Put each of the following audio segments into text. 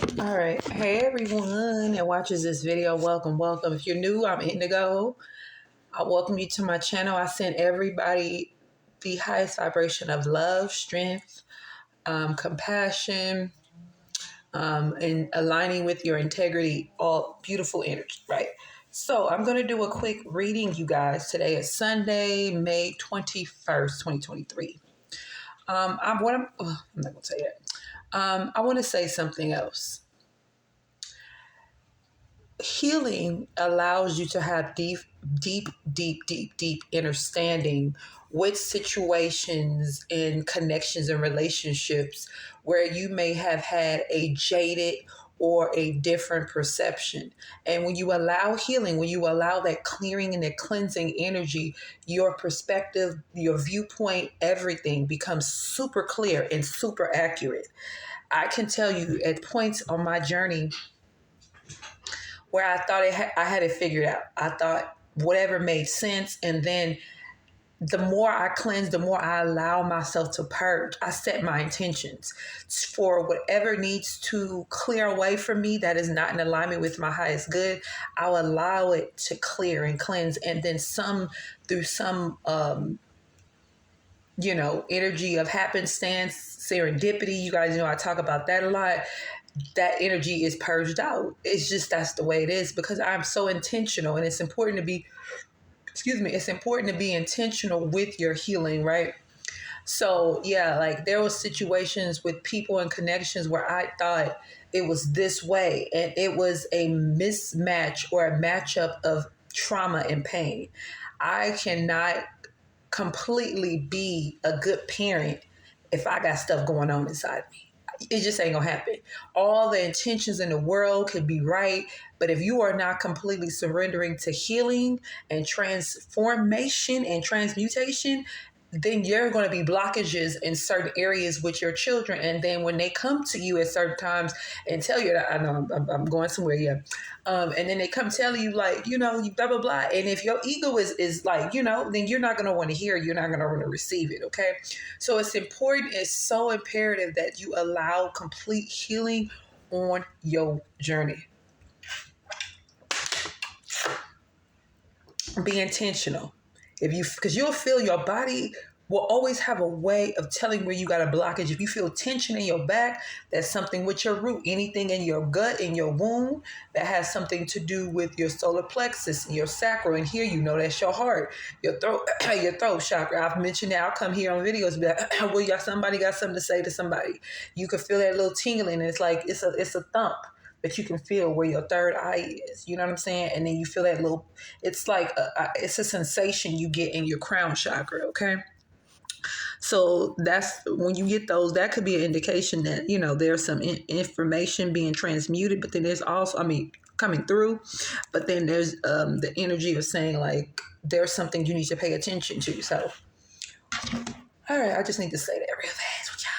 All right. Hey, everyone that watches this video. Welcome, welcome. If you're new, I'm Indigo. I welcome you to my channel. I send everybody the highest vibration of love, strength, compassion, and aligning with your integrity, all beautiful energy, right? So I'm going to do a quick reading, you guys. Today is Sunday, May 21st, 2023. I'm not going to say that. I want to say something else. Healing allows you to have deep understanding with situations and connections and relationships where you may have had a jaded or a different perception. And when you allow healing, when you allow that clearing and that cleansing energy, your perspective, your viewpoint, everything becomes super clear and super accurate. I can tell you at points on my journey where I thought I had it figured out. I thought whatever made sense. And then the more I cleanse, the more I allow myself to purge. I set my intentions for whatever needs to clear away from me that is not in alignment with my highest good. I'll allow it to clear and cleanse. And then through some energy of happenstance, serendipity. You guys know I talk about that a lot. That energy is purged out. It's just that's the way it is because I'm so intentional, and it's important to be it's important to be intentional with your healing, right? So yeah, like there was situations with people and connections where I thought it was this way, and it was a mismatch or a matchup of trauma and pain. I cannot completely be a good parent if I got stuff going on inside me. It just ain't gonna happen. All the intentions in the world could be right, but if you are not completely surrendering to healing and transformation and transmutation, then you're going to be blockages in certain areas with your children. And then when they come to you at certain times and tell you that, I know I'm going somewhere, yeah. And then they come tell you like, you blah, blah, blah. And if your ego is like, then you're not going to want to hear, you're not going to want to receive it. Okay. So it's important. It's so imperative that you allow complete healing on your journey. Be intentional. Because you'll feel your body will always have a way of telling where you got a blockage. If you feel tension in your back, that's something with your root. Anything in your gut, in your womb, that has something to do with your solar plexus and your sacral. And here, that's your heart, your throat, your throat chakra. I've mentioned that. I'll come here on videos, but well, somebody got something to say to somebody. You can feel that little tingling. And it's like it's a thump. But you can feel where your third eye is. You know what I'm saying? And then you feel that little, it's like, it's a sensation you get in your crown chakra, okay? So that's, when you get those, that could be an indication that, there's some information being transmuted, but then there's also, coming through, but then there's the energy of saying like, there's something you need to pay attention to. So, all right, I just need to say that real fast with y'all.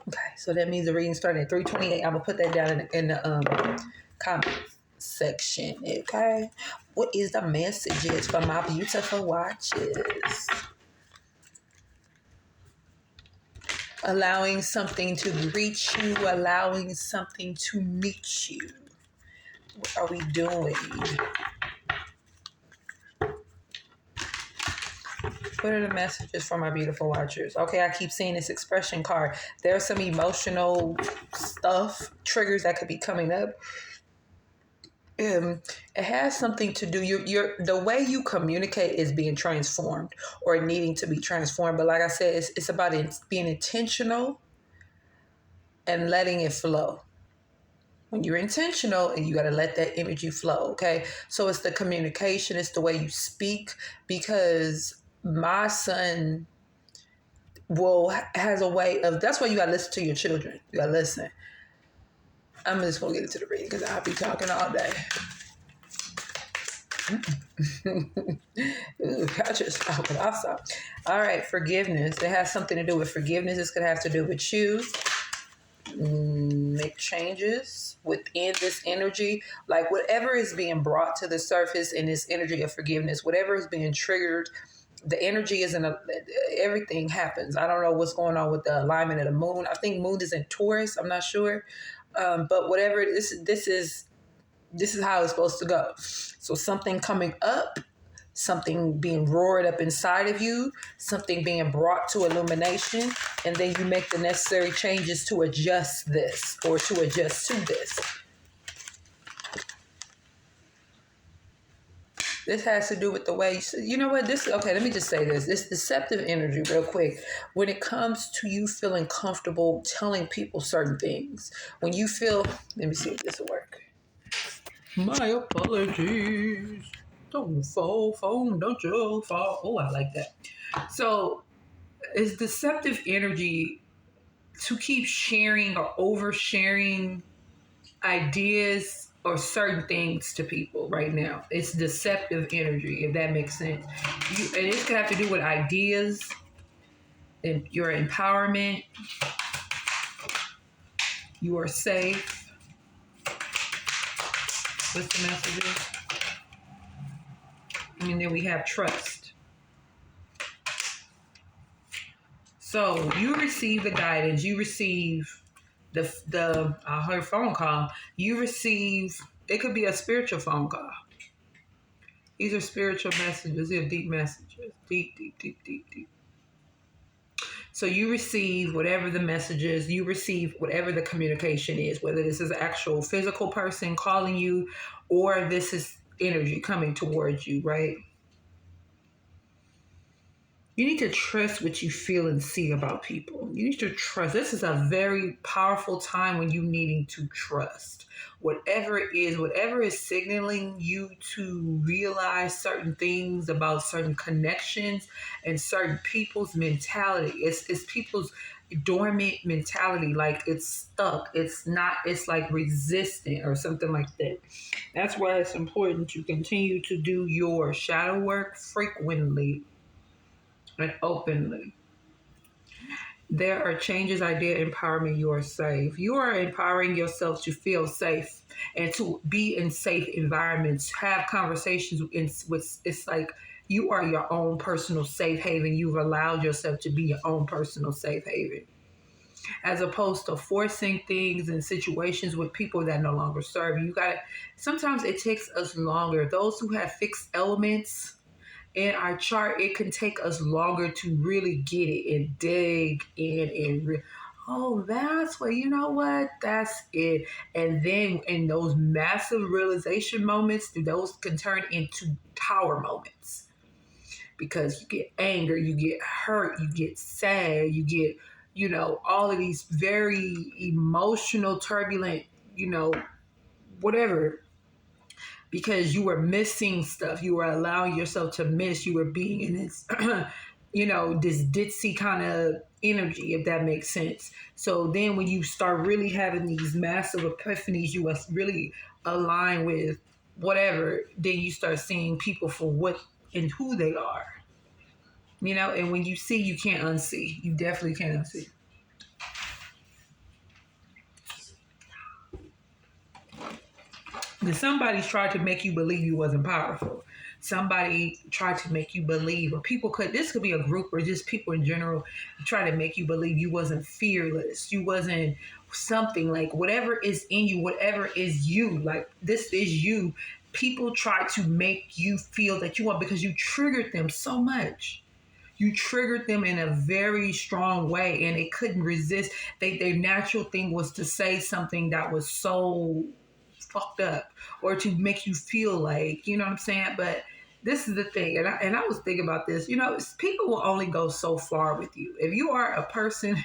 Okay, so that means the reading starting at 3:28. I'm gonna put that down in the comment section. Okay, what is the messages for my beautiful watches? Allowing something to reach you, allowing something to meet you. What are we doing? What are the messages for my beautiful watchers? Okay, I keep seeing this expression card. There's some emotional stuff, triggers that could be coming up. It has something to do, the way you communicate is being transformed or needing to be transformed. But like I said, it's about being intentional and letting it flow. When you're intentional, and you got to let that energy flow, okay? So it's the communication, it's the way you speak, because my son has a way of, that's why you got to listen to your children. You got to listen. I'm just going to get into the reading because I'll be talking all day. Ooh, I just thought what I saw. All right, forgiveness. It has something to do with forgiveness. This could have to do with you. Make changes within this energy. Like whatever is being brought to the surface in this energy of forgiveness, whatever is being triggered The energy isn't everything happens. I don't know what's going on with the alignment of the moon. I think moon is in Taurus. I'm not sure, but whatever it is, this is how it's supposed to go. So something coming up, something being roared up inside of you, something being brought to illumination, and then you make the necessary changes to adjust this or to adjust to this. This has to do with the way you know what this. Okay, let me just say this. This deceptive energy, real quick. When it comes to you feeling comfortable telling people certain things, when you feel, let me see if this will work. My apologies. Don't fall, phone, don't you fall. Oh, I like that. So it's deceptive energy to keep sharing or oversharing ideas or certain things to people right now. It's deceptive energy, if that makes sense. And it's gonna have to do with ideas and your empowerment. You are safe. What's the messages? And then we have trust. So you receive the guidance, you receive the her phone call, you receive, it could be a spiritual phone call. These are spiritual messages. These are deep messages. Deep, deep, deep, deep, deep. So you receive whatever the message is, you receive whatever the communication is, whether this is an actual physical person calling you or this is energy coming towards you, right? You need to trust what you feel and see about people. You need to trust. This is a very powerful time when you needing to trust. Whatever it is, whatever is signaling you to realize certain things about certain connections and certain people's mentality. It's people's dormant mentality, like it's stuck. It's not, it's like resistant or something like that. That's why it's important to continue to do your shadow work frequently and openly. There are changes, idea, empowerment. You are safe. You are empowering yourself to feel safe and to be in safe environments. Have conversations with. It's like you are your own personal safe haven. You've allowed yourself to be your own personal safe haven, as opposed to forcing things and situations with people that no longer serve you. You got. Sometimes it takes us longer. Those who have fixed elements in our chart, it can take us longer to really get it and dig in and oh, that's what, you know what, that's it. And then in those massive realization moments, those can turn into tower moments because you get anger, you get hurt, you get sad, you get, all of these very emotional, turbulent, whatever, because you were missing stuff. You were allowing yourself to miss. You were being in this, this ditzy kind of energy, if that makes sense. So then when you start really having these massive epiphanies, you must really align with whatever, then you start seeing people for what and who they are. And when you see, you can't unsee. You definitely can't unsee. Because somebody's tried to make you believe you wasn't powerful. Somebody tried to make you believe, or this could be a group or just people in general, try to make you believe you wasn't fearless. You wasn't something, like whatever is in you, whatever is you, like this is you. People try to make you feel that you are, because you triggered them so much. You triggered them in a very strong way and they couldn't resist. Their natural thing was to say something that was so fucked up or to make you feel like, you know what I'm saying? But this is the thing, and I was thinking about this, people will only go so far with you. If you are a person,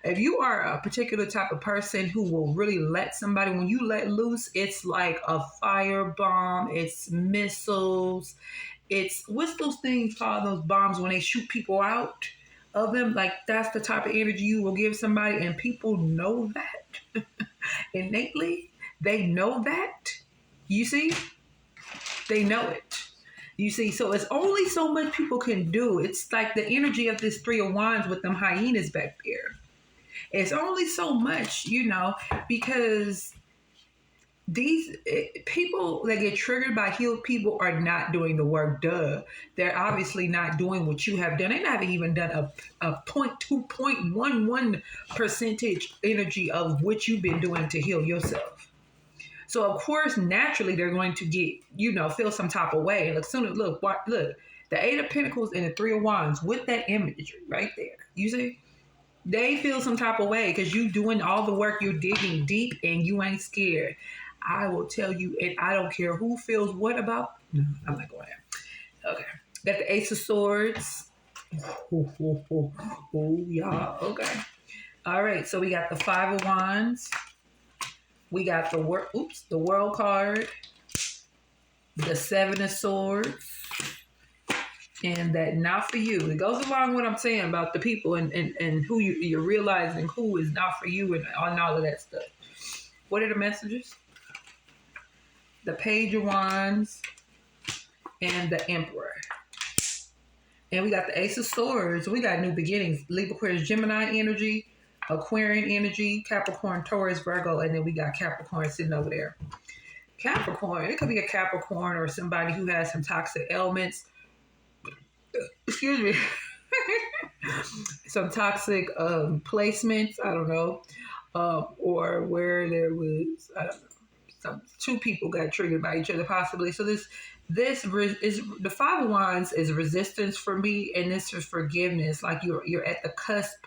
if you are a particular type of person who will really let somebody, when you let loose, it's like a firebomb, it's missiles, it's, what's those things called, those bombs when they shoot people out of them? Like that's the type of energy you will give somebody, and people know that innately. They know that. You see? They know it. You see? So it's only so much people can do. It's like the energy of this Three of Wands with them hyenas back there. It's only so much, because these people that get triggered by healed people are not doing the work. Duh. They're obviously not doing what you have done. They haven't even done a 0.2, percentage energy of what you've been doing to heal yourself. So of course, naturally, they're going to get, feel some type of way. Look, look, the Eight of Pentacles and the Three of Wands with that imagery right there. You see, they feel some type of way because you doing all the work, you're digging deep, and you ain't scared. I will tell you, and I don't care who feels what about. No, I'm not going there. Okay, got the Ace of Swords. Oh, y'all. Okay. All right. So we got the Five of Wands. We got the World card, the Seven of Swords, and that not for you. It goes along with what I'm saying about the people and who you're realizing who is not for you and on all of that stuff. What are the messages? The Page of Wands and the Emperor. And we got the Ace of Swords. We got new beginnings. Libra, Aquarius, Gemini energy, Aquarian energy, Capricorn, Taurus, Virgo, and then we got Capricorn sitting over there. Capricorn, it could be a Capricorn or somebody who has some toxic elements. Excuse me. Some toxic placements, I don't know. Or where there was, I don't know, two people got triggered by each other possibly. So this is the Five of Wands is resistance for me, and this is forgiveness. Like you're at the cusp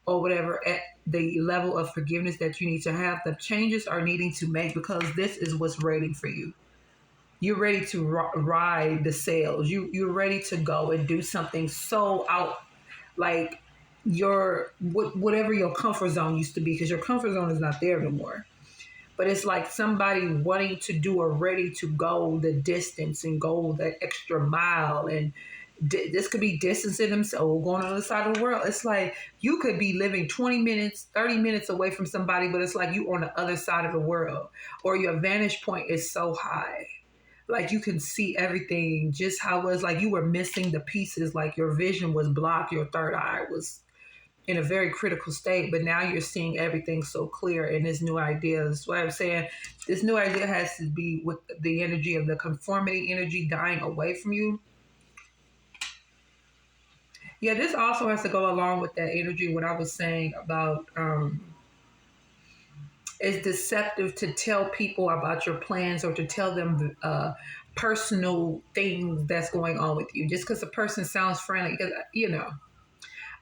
or whatever at the level of forgiveness that you need to have. The changes are needing to make because this is what's waiting for you. You're ready to ride the sails. You're ready to go and do something so out, like whatever your comfort zone used to be, because your comfort zone is not there no more. But it's like somebody wanting to do or ready to go the distance and go that extra mile. And this could be distancing themselves, going on the other side of the world. It's like you could be living 20 minutes, 30 minutes away from somebody, but it's like you on the other side of the world, or your vantage point is so high. Like you can see everything just how it was, like you were missing the pieces, like your vision was blocked, your third eye was in a very critical state, but now you're seeing everything so clear in this new idea. That's what I'm saying. This new idea has to be with the energy of the conformity energy dying away from you. Yeah, this also has to go along with that energy, what I was saying about it's deceptive to tell people about your plans or to tell them personal things that's going on with you. Just because a person sounds friendly, because,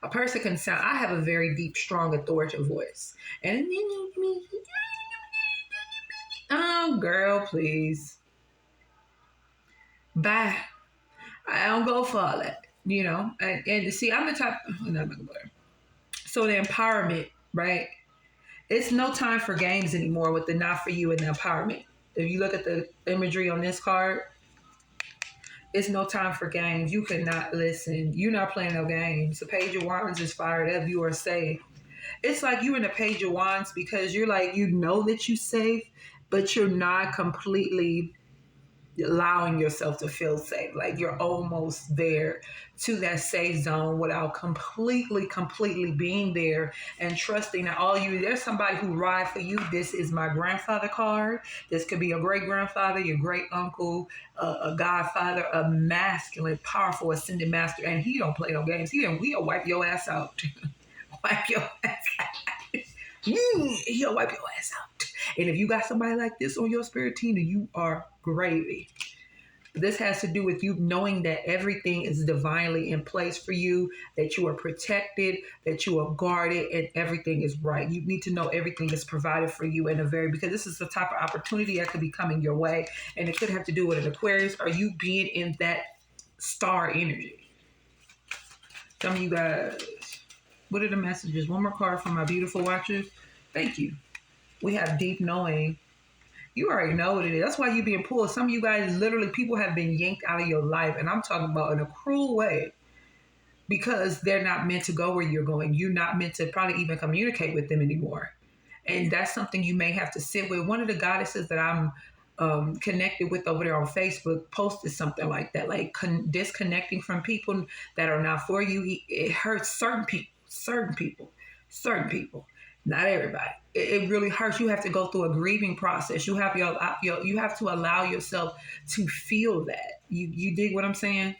a person can sound, I have a very deep, strong, authoritative voice. And, oh, girl, please. Bye. I don't go for all that, And see, I'm the type, so the empowerment, right? It's no time for games anymore with the not for you and the empowerment. If you look at the imagery on this card, it's no time for games. You cannot listen. You're not playing no games. The Page of Wands is fired up. You are safe. It's like you in the Page of Wands because you're like, that you're safe, but you're not completely allowing yourself to feel safe. Like you're almost there to that safe zone without completely being there and trusting that there's somebody who ride for you. This is my grandfather card. This could be a great grandfather, your great uncle, a godfather, a masculine, powerful, ascended master. And he don't play no games. He'll wipe your ass out. Wipe your ass out. He'll wipe your ass out. And if you got somebody like this on your spirit team, then you are gravy. This has to do with you knowing that everything is divinely in place for you, that you are protected, that you are guarded, and everything is right. You need to know everything is provided for you because this is the type of opportunity that could be coming your way. And it could have to do with an Aquarius or you being in that star energy. Some of you guys, what are the messages? One more card from my beautiful watchers. Thank you. We have deep knowing. You already know what it is. That's why you're being pulled. Some of you guys, literally, people have been yanked out of your life. And I'm talking about in a cruel way because they're not meant to go where you're going. You're not meant to probably even communicate with them anymore. And that's something you may have to sit with. One of the goddesses that I'm connected with over there on Facebook posted something like that, like disconnecting from people that are not for you. It hurts certain people. Not everybody. It really hurts. You have to go through a grieving process. You have to allow yourself to feel that. You dig what I'm saying?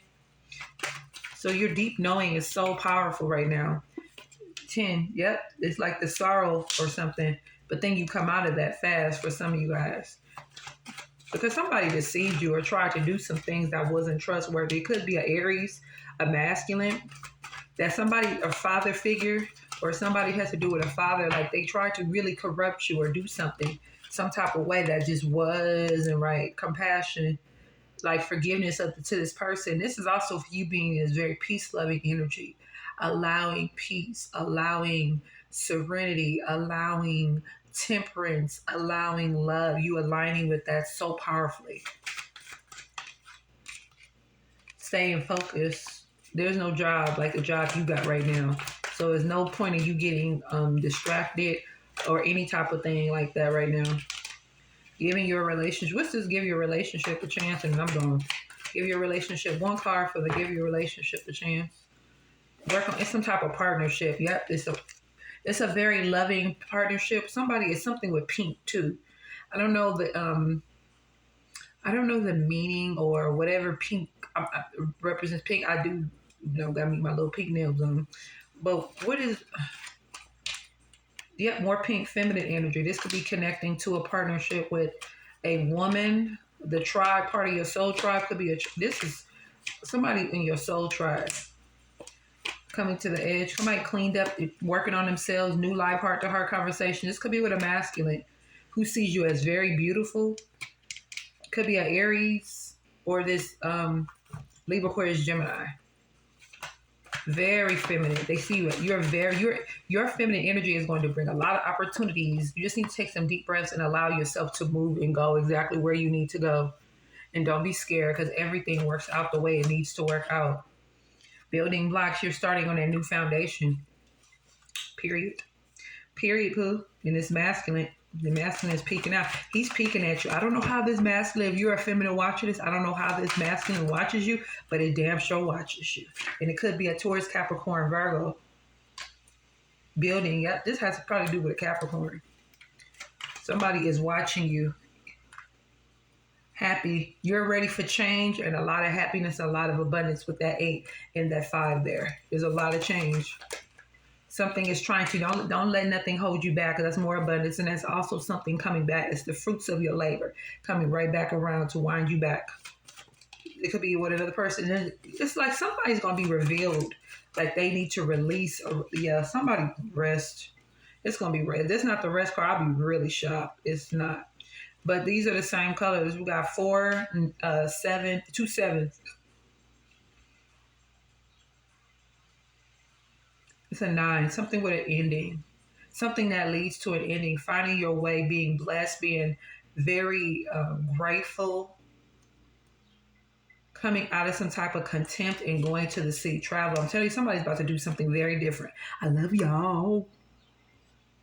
So your deep knowing is so powerful right now. 10, yep, it's like the sorrow or something. But then you come out of that fast for some of you guys. Because somebody deceived you or tried to do some things that wasn't trustworthy. It could be an Aries, a masculine, that somebody, a father figure, or somebody has to do with a father, like they tried to really corrupt you or do something, some type of way that just wasn't right. Compassion, like forgiveness up to this person. This is also for you being this very peace loving energy, allowing peace, allowing serenity, allowing temperance, allowing love. You aligning with that so powerfully. Staying focused. There's no job like the job you got right now. So there's no point in you getting distracted or any type of thing like that right now. Giving your relationship. Let's just give your relationship a chance, and I'm going. Give your relationship one card for the give your relationship a chance. Work on it's some type of partnership. Yep, it's a very loving partnership. Somebody is something with pink too. I don't know the meaning or whatever pink represents pink. I do got me my little pink nails on. But what is more pink feminine energy. This could be connecting to a partnership with a woman. The tribe, part of your soul tribe could be this is somebody in your soul tribe coming to the edge. Somebody cleaned up, working on themselves, new life, heart to heart conversation. This could be with a masculine who sees you as very beautiful. Could be an Aries or this Libra, Aquarius, Gemini. Very feminine. They see you. Your feminine energy is going to bring a lot of opportunities. You just need to take some deep breaths and allow yourself to move and go exactly where you need to go. And don't be scared because everything works out the way it needs to work out. Building blocks, you're starting on a new foundation. Period. Period, poo. And this masculine, the masculine is peeking out. He's peeking at you. I don't know how this masculine, if you're a feminine watching this, I don't know how this masculine watches you, but it damn sure watches you. And it could be a Taurus, Capricorn, Virgo building. Yep, this has to probably do with a Capricorn. Somebody is watching you. Happy. You're ready for change and a lot of happiness, a lot of abundance with that 8 and that 5 there. There's a lot of change. Something is trying to, don't let nothing hold you back, because that's more abundance. And that's also something coming back. It's the fruits of your labor coming right back around to wind you back. It could be with another person. It's like somebody's going to be revealed. Like they need to release. Somebody rest. It's going to be rest. If this is not the rest card, I'll be really shocked. It's not. But these are the same colors. We got 4, 7, 2 sevens. It's a 9, something with an ending, something that leads to an ending, finding your way, being blessed, being very grateful, coming out of some type of contempt and going to the sea, travel. I'm telling you, somebody's about to do something very different. I love y'all.